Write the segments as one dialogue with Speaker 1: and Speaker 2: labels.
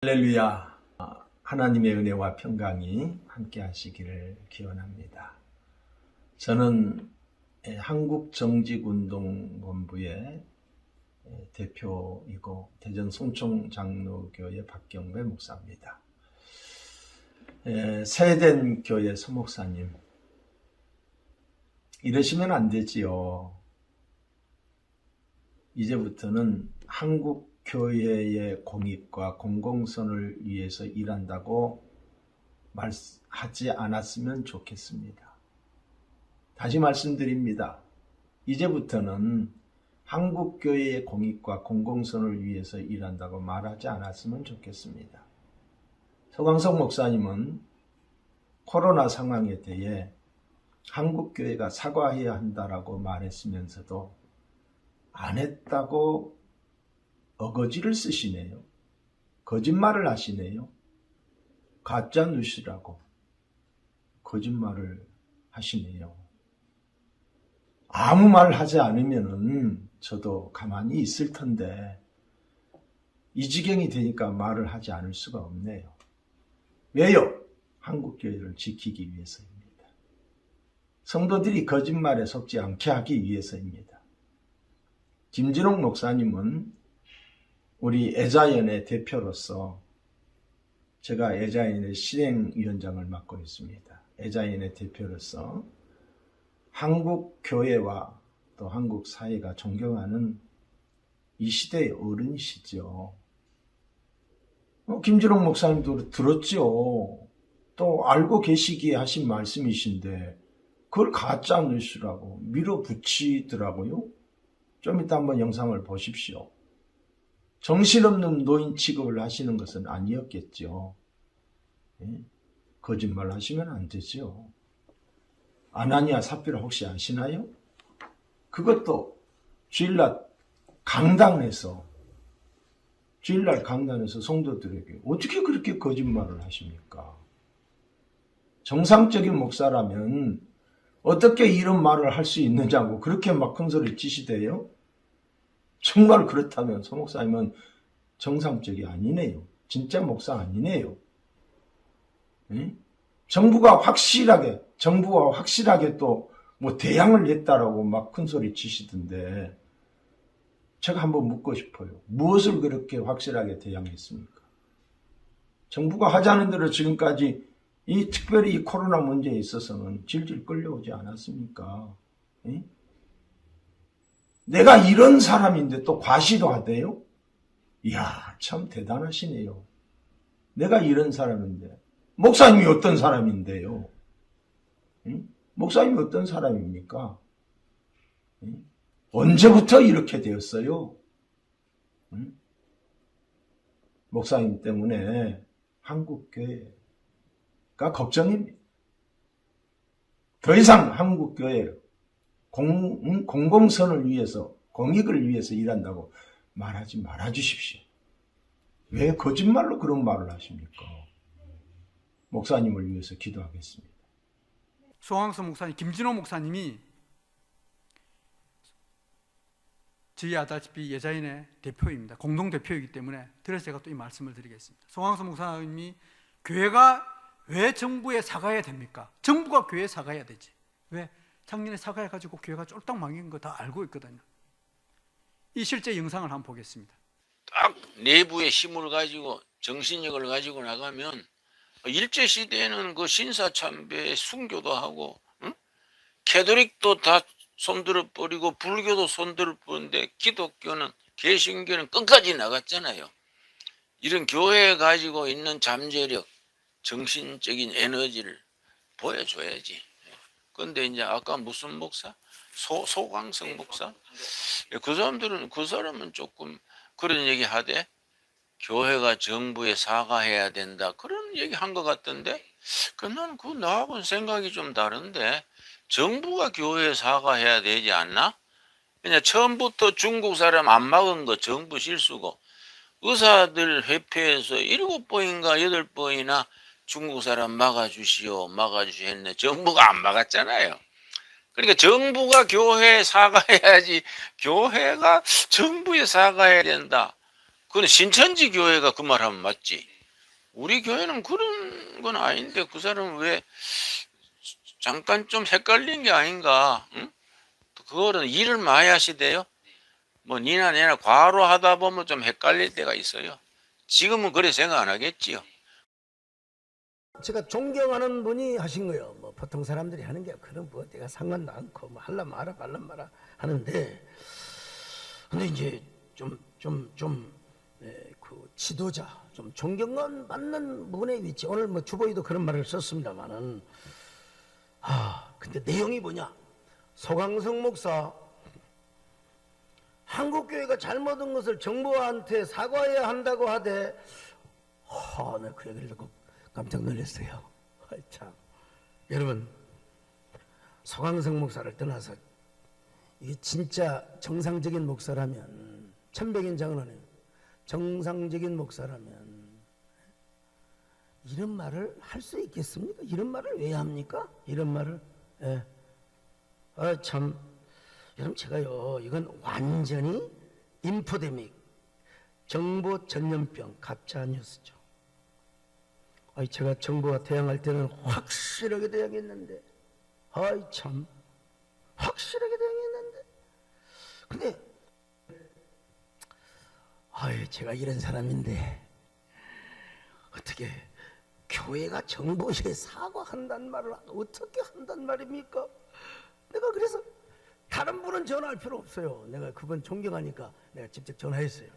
Speaker 1: 할렐루야. 하나님의 은혜와 평강이 함께 하시기를 기원합니다. 저는 한국정직운동본부의 대표이고 대전 송총장로교회 박경배 목사입니다. 세된 교회 서목사님, 이러시면 안 되지요. 이제부터는 한국 교회의 공익과 공공선을 위해서 일한다고 말하지 않았으면 좋겠습니다. 다시 말씀드립니다. 이제부터는 한국 교회의 공익과 공공선을 위해서 일한다고 말하지 않았으면 좋겠습니다. 서광석 목사님은 코로나 상황에 대해 한국 교회가 사과해야 한다라고 말했으면서도 안 했다고 어거지를 쓰시네요. 거짓말을 하시네요. 가짜 뉴스라고 거짓말을 하시네요. 아무 말 하지 않으면은 저도 가만히 있을 텐데 이 지경이 되니까 말을 하지 않을 수가 없네요. 왜요? 한국교회를 지키기 위해서입니다. 성도들이 거짓말에 속지 않게 하기 위해서입니다. 김진옥 목사님은 우리 애자연의 대표로서 제가 애자연의 실행위원장을 맡고 있습니다. 애자연의 대표로서 한국 교회와 또 한국 사회가 존경하는 이 시대의 어른이시죠. 김진옥 목사님도 들었죠. 또 알고 계시기에 하신 말씀이신데 그걸 가짜 뉴스라고 밀어붙이더라고요. 좀 이따 한번 영상을 보십시오. 정신없는 노인 취급을 하시는 것은 아니었겠죠. 거짓말 하시면 안 되죠. 아나니아 삽비라 혹시 아시나요? 그것도 주일날 강단에서 성도들에게 어떻게 그렇게 거짓말을 하십니까? 정상적인 목사라면 어떻게 이런 말을 할 수 있느냐고 그렇게 막 큰소리 치시대요. 정말 그렇다면 서 목사님은 정상적이 아니네요. 진짜 목사 아니네요. 정부가 확실하게 또 뭐 대항을 했다라고 막 큰소리 치시던데 제가 한번 묻고 싶어요. 무엇을 그렇게 확실하게 대항했습니까? 정부가 하자는 대로 지금까지 특별히 이 코로나 문제에 있어서는 질질 끌려오지 않았습니까? 내가 이런 사람인데 또 과시도 하대요? 이야, 참 대단하시네요. 내가 이런 사람인데. 목사님이 어떤 사람인데요? 목사님이 어떤 사람입니까? 언제부터 이렇게 되었어요? 목사님 때문에 한국교회가 걱정입니다. 더 이상 한국교회 공공선을 위해서, 공익을 위해서 일한다고 말하지 말아주십시오. 왜 거짓말로 그런 말을 하십니까? 목사님을 위해서 기도하겠습니다.
Speaker 2: 송황석 목사님, 김진호 목사님이 저희 아다시피 예자인의 대표입니다. 공동대표이기 때문에 그래서 제가 또 이 말씀을 드리겠습니다. 송황석 목사님이 교회가 왜 정부에 사과해야 됩니까? 정부가 교회에 사과해야 되지. 왜? 작년에 사과해가지고 교회가 쫄딱 망한 거 다 알고 있거든요. 이 실제 영상을 한번 보겠습니다.
Speaker 3: 딱 내부의 힘을 가지고 정신력을 가지고 나가면 일제시대에는 그 신사참배 순교도 하고 캐톨릭도 다 손들어 버리고 불교도 손들어 버리는데 기독교는 개신교는 끝까지 나갔잖아요. 이런 교회에 가지고 있는 잠재력, 정신적인 에너지를 보여줘야지. 근데 이제 아까 무슨 목사? 소광석 목사? 그 사람은 조금 그런 얘기 하되 교회가 정부에 사과해야 된다 그런 얘기 한 것 같던데 나는 나하고는 생각이 좀 다른데 정부가 교회에 사과해야 되지 않나? 그냥 처음부터 중국 사람 안 막은 거 정부 실수고 의사들 회피해서 7번인가 8번이나 중국 사람 막아주시오 했네. 정부가 안 막았잖아요. 그러니까 정부가 교회에 사과해야지 교회가 정부에 사과해야 된다. 그건 신천지 교회가 그 말하면 맞지. 우리 교회는 그런 건 아닌데 그 사람은 왜 잠깐 좀 헷갈린 게 아닌가? 응? 그거는 일을 많이 하시대요. 뭐 니나 내나 과로하다 보면 좀 헷갈릴 때가 있어요. 지금은 그래 생각 안 하겠지요.
Speaker 4: 제가 존경하는 분이 하신 거예요. 뭐 보통 사람들이 하는 게 그런 뭐 내가 상관도 않고 뭐 할라 마라 말라 마라 하는데, 근데 이제 그 지도자, 좀 존경감 받는 분의 위치, 오늘 뭐 주보에도 그런 말을 썼습니다만은, 근데 내용이 뭐냐? 소강성 목사, 한국교회가 잘못한 것을 정부한테 사과해야 한다고 하되, 내가 그 얘기를 듣고 깜짝 놀랐어요. 참, 여러분, 소강성 목사를 떠나서 이게 진짜 정상적인 목사라면, 천백인 장로는 정상적인 목사라면 이런 말을 할 수 있겠습니까? 이런 말을 왜 합니까? 이런 말을. 예. 참, 여러분, 제가요, 이건 완전히 인포데믹, 정보 전염병, 가짜 뉴스죠. 제가 정부와 대항할 때는 확실하게 대항했는데, 참, 확실하게 대항했는데, 근데, 제가 이런 사람인데, 어떻게 교회가 정부에 사과한다는 말을 어떻게 한단 말입니까? 내가 그래서 다른 분은 전화할 필요 없어요. 내가 그분 존경하니까 내가 직접 전화했어요.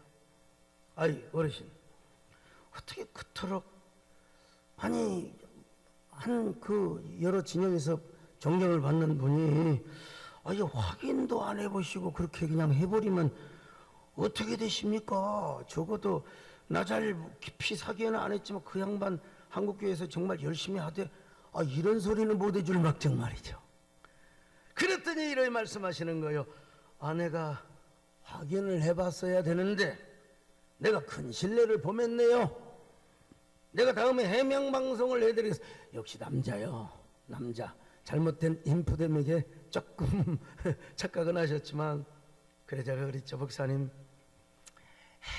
Speaker 4: 어르신, 어떻게 그토록, 아니, 그 여러 진영에서 존경을 받는 분이 확인도 안 해보시고 그렇게 그냥 해버리면 어떻게 되십니까? 적어도 나 잘 깊이 사귀어는 안 했지만 그 양반 한국교회에서 정말 열심히 하되, 이런 소리는 못 해줄 막정 말이죠. 그랬더니 이런 말씀하시는 거예요. 내가 확인을 해봤어야 되는데 내가 큰 신뢰를 범했네요. 내가 다음에 해명방송을 해드리겠습니다. 역시 남자요, 남자. 잘못된 인포데믹에 조금 착각은 하셨지만, 그래 제가 그랬죠. 목사님,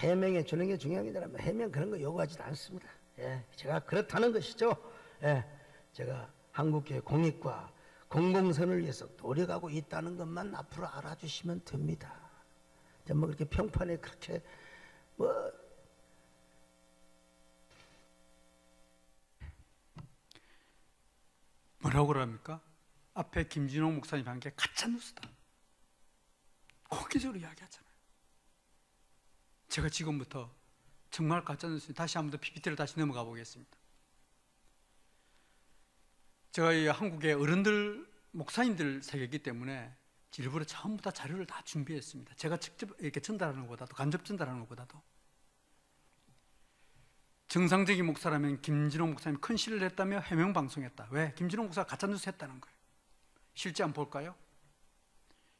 Speaker 4: 해명해 주는 게 중요한 게 아니라 해명 그런 거 요구하지도 않습니다. 제가 그렇다는 것이죠. 제가 한국교회 공익과 공공선을 위해서 노력하고 있다는 것만 앞으로 알아주시면 됩니다. 뭐 그렇게 평판에 그렇게
Speaker 2: 뭐라고 그럽니까? 앞에 김진홍 목사님 한 게 가짜뉴스다, 공개적으로 이야기하잖아요. 제가 지금부터 정말 가짜뉴스, 다시 한번 더 PPT를 다시 넘어가 보겠습니다. 제가 이 한국의 어른들, 목사님들 세계이기 때문에 일부러 전부 다 자료를 다 준비했습니다. 제가 직접 이렇게 전달하는 것보다도, 간접 전달하는 것보다도. 정상적인 목사라면 김진홍 목사님이 큰 실례를 했다며 해명방송했다. 왜? 김진홍 목사가 가짜뉴스 했다는 거예요. 실제 한번 볼까요?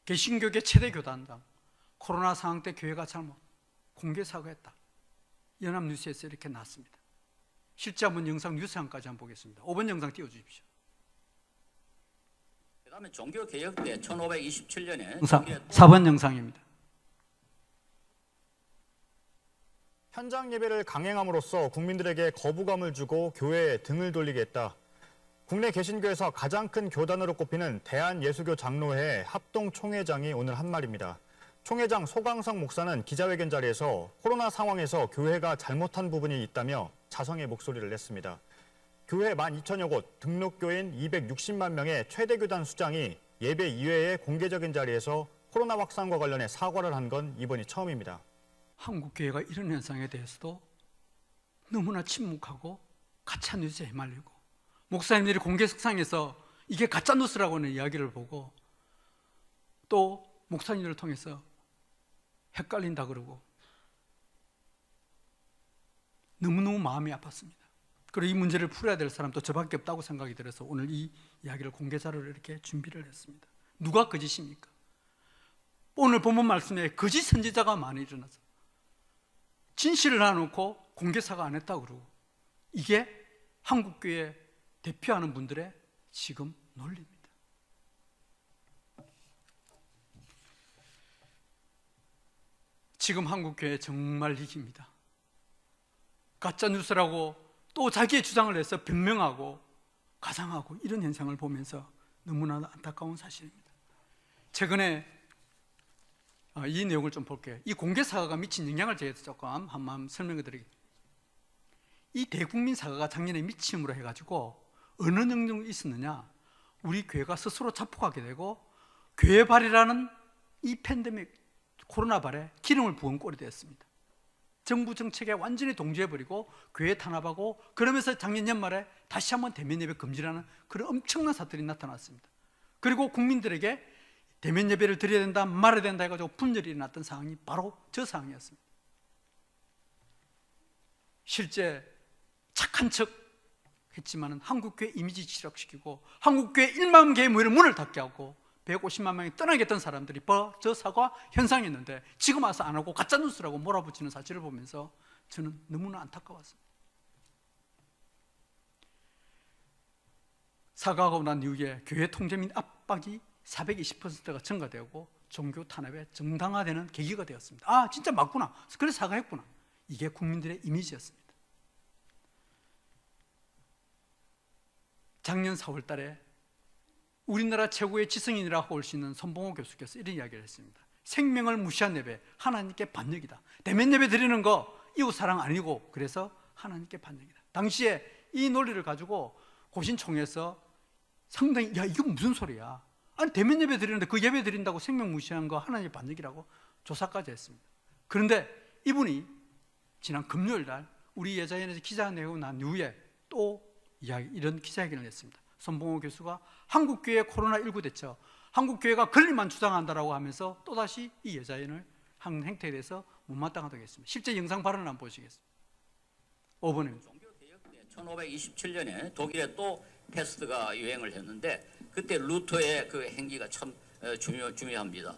Speaker 2: 개신교계 최대 교단당, 코로나 상황 때 교회가 잘못 공개 사과했다. 연합뉴스에서 이렇게 났습니다. 실제 한번 영상 뉴스한까지 한번 보겠습니다. 5번 영상 띄워주십시오.
Speaker 5: 그다음에 종교개혁 때 1527년에
Speaker 2: 4번 영상입니다.
Speaker 6: 현장 예배를 강행함으로써 국민들에게 거부감을 주고 교회에 등을 돌리게 했다. 국내 개신교에서 가장 큰 교단으로 꼽히는 대한예수교 장로회 합동총회장이 오늘 한 말입니다. 총회장 소강성 목사는 기자회견 자리에서 코로나 상황에서 교회가 잘못한 부분이 있다며 자성의 목소리를 냈습니다. 교회 12,000여 곳, 등록교인 260만 명의 최대 교단 수장이 예배 이외의 공개적인 자리에서 코로나 확산과 관련해 사과를 한 건 이번이 처음입니다.
Speaker 2: 한국교회가 이런 현상에 대해서도 너무나 침묵하고 가짜뉴스에 휘말리고, 목사님들이 공개석상에서 이게 가짜뉴스라고 하는 이야기를 보고 또 목사님들을 통해서 헷갈린다 그러고 너무너무 마음이 아팠습니다. 그리고 이 문제를 풀어야 될 사람도 저밖에 없다고 생각이 들어서 오늘 이 이야기를 공개 자료를 이렇게 준비를 했습니다. 누가 거짓입니까? 오늘 본문 말씀에 거짓 선지자가 많이 일어나서 진실을 놔놓고 공개 사과 안 했다고 그러고, 이게 한국교회 대표하는 분들의 지금 논리입니다. 지금 한국교회 정말 이깁니다. 가짜 뉴스라고 또 자기의 주장을 해서 변명하고 가장하고 이런 현상을 보면서 너무나 안타까운 사실입니다. 최근에 이 내용을 좀 볼게요. 이 공개 사과가 미친 영향을 제가 조금 한번 설명해 드리겠습니다. 이 대국민 사과가 작년에 미침으로 해가지고 어느 정도 있었느냐, 우리 교회가 스스로 자폭하게 되고 교회발이라는 이 팬데믹 코로나 발에 기름을 부은 꼴이 되었습니다. 정부 정책에 완전히 동조해버리고 교회 탄압하고, 그러면서 작년 연말에 다시 한번 대면 예배 금지라는 그런 엄청난 사건이 나타났습니다. 그리고 국민들에게 대면 예배를 드려야 된다, 말아야 된다 해가지고 분열이 일어났던 상황이 바로 저 상황이었습니다. 실제 착한 척 했지만 한국교회 이미지 추락시키고 한국교회 1만 개의 모회를 문을 닫게 하고 150만 명이 떠나게 했던 사람들이 저 사과 현상이었는데 지금 와서 안 하고 가짜뉴스라고 몰아붙이는 사실을 보면서 저는 너무나 안타까웠습니다. 사과하고 난 이후에 교회 통제 및 압박이 420%가 증가되고 종교 탄압에 정당화되는 계기가 되었습니다. 아, 진짜 맞구나. 그래서 사과했구나. 이게 국민들의 이미지였습니다. 작년 4월 달에 우리나라 최고의 지성인이라고 할 수 있는 손봉호 교수께서 이런 이야기를 했습니다. 생명을 무시한 예배, 하나님께 반역이다. 대면 예배 드리는 거 이웃사랑 아니고 그래서 하나님께 반역이다. 당시에 이 논리를 가지고 고신총회에서 상당히, 야, 이건 무슨 소리야. 아니, 대면 예배 드리는데 그 예배 드린다고 생명 무시한 거 하나님의 반역이라고 조사까지 했습니다. 그런데 이분이 지난 금요일 날 우리 예자연에서 기자 내고 난 이후에 또 이런 기자회견을 했습니다. 손봉호 교수가 한국교회 코로나19 대처, 한국교회가 권리만 주장한다라고 하면서 또다시 이 여자연을 한 행태에 대해서 못마땅하다고 했습니다. 실제 영상 발언을 한번 보시겠습니다. 5번입니다.
Speaker 5: 종교개혁 때 1527년에 독일에 또 패스트가 유행을 했는데 그때 루터의 그 행기가 참 중요합니다.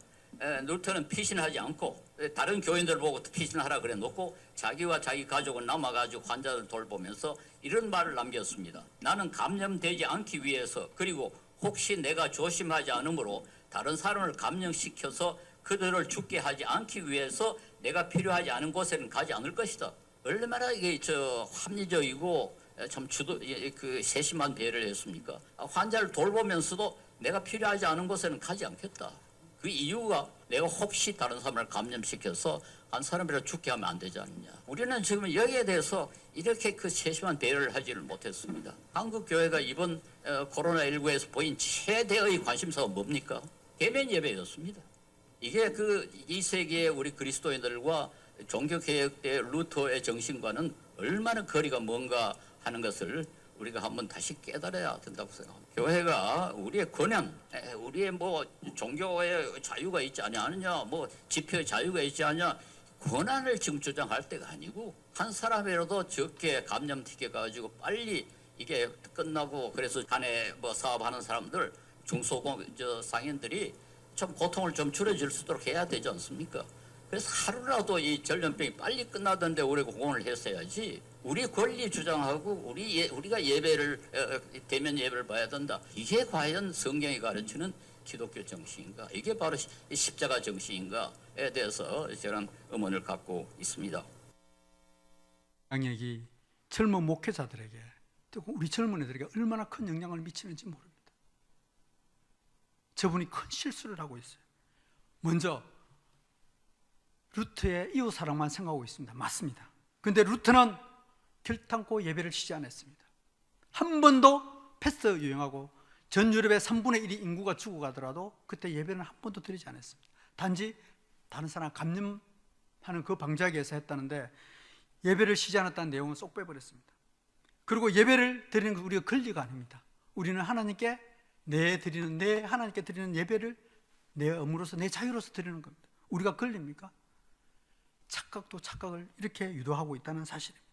Speaker 5: 루터는 피신하지 않고 다른 교인들 보고 피신하라 그래 놓고 자기와 자기 가족은 남아가지고 환자를 돌보면서 이런 말을 남겼습니다. 나는 감염되지 않기 위해서, 그리고 혹시 내가 조심하지 않으므로 다른 사람을 감염시켜서 그들을 죽게 하지 않기 위해서 내가 필요하지 않은 곳에는 가지 않을 것이다. 얼마나 이게 합리적이고 참 세심한 배려를 했습니까? 환자를 돌보면서도 내가 필요하지 않은 곳에는 가지 않겠다. 그 이유가 내가 혹시 다른 사람을 감염시켜서 한 사람이라도 죽게 하면 안 되지 않느냐. 우리는 지금 여기에 대해서 이렇게 그 세심한 배려를 하지를 못했습니다. 한국교회가 이번 코로나19에서 보인 최대의 관심사가 뭡니까? 대면 예배였습니다. 이게 그 2세기의 우리 그리스도인들과 종교개혁 때 루터의 정신과는 얼마나 거리가 먼가 하는 것을 우리가 한번 다시 깨달아야 된다고 생각합니다. 교회가 우리의 권한, 우리의 뭐 종교의 자유가 있지 않느냐, 뭐 집회의 자유가 있지 않느냐, 권한을 지금 주장할 때가 아니고 한 사람이라도 적게 감염시켜 가지고 빨리 이게 끝나고, 그래서 간에 뭐 사업하는 사람들, 상인들이 좀 고통을 좀 줄여줄 수 있도록 해야 되지 않습니까? 그래서 하루라도 이 전염병이 빨리 끝나던데 우리가 공헌을 했어야지. 우리 권리 주장하고 우리가 예배를 대면 예배를 봐야 된다. 이게 과연 성경이 가르치는 기독교 정신인가? 이게 바로 십자가 정신인가에 대해서 저는 의문을 갖고 있습니다.
Speaker 2: 양력이 젊은 목회자들에게, 또 우리 젊은 애들에게 얼마나 큰 영향을 미치는지 모릅니다. 저분이 큰 실수를 하고 있어요. 먼저 루터의 이웃 사랑만 생각하고 있습니다. 맞습니다. 그런데 루터는 결탄코 예배를 쉬지 않았습니다. 한 번도 패스트 유행하고 전 유럽의 3분의 1이 인구가 죽어가더라도 그때 예배는 한 번도 드리지 않았습니다. 단지 다른 사람 감염하는 그 방지하기 위해서 했다는데 예배를 쉬지 않았다는 내용은 쏙 빼버렸습니다. 그리고 예배를 드리는 건 우리가 권리가 아닙니다. 우리는 하나님께 하나님께 드리는 예배를 내 의무로서, 내 자유로서 드리는 겁니다. 우리가 권리입니까? 착각도 착각을 이렇게 유도하고 있다는 사실입니다.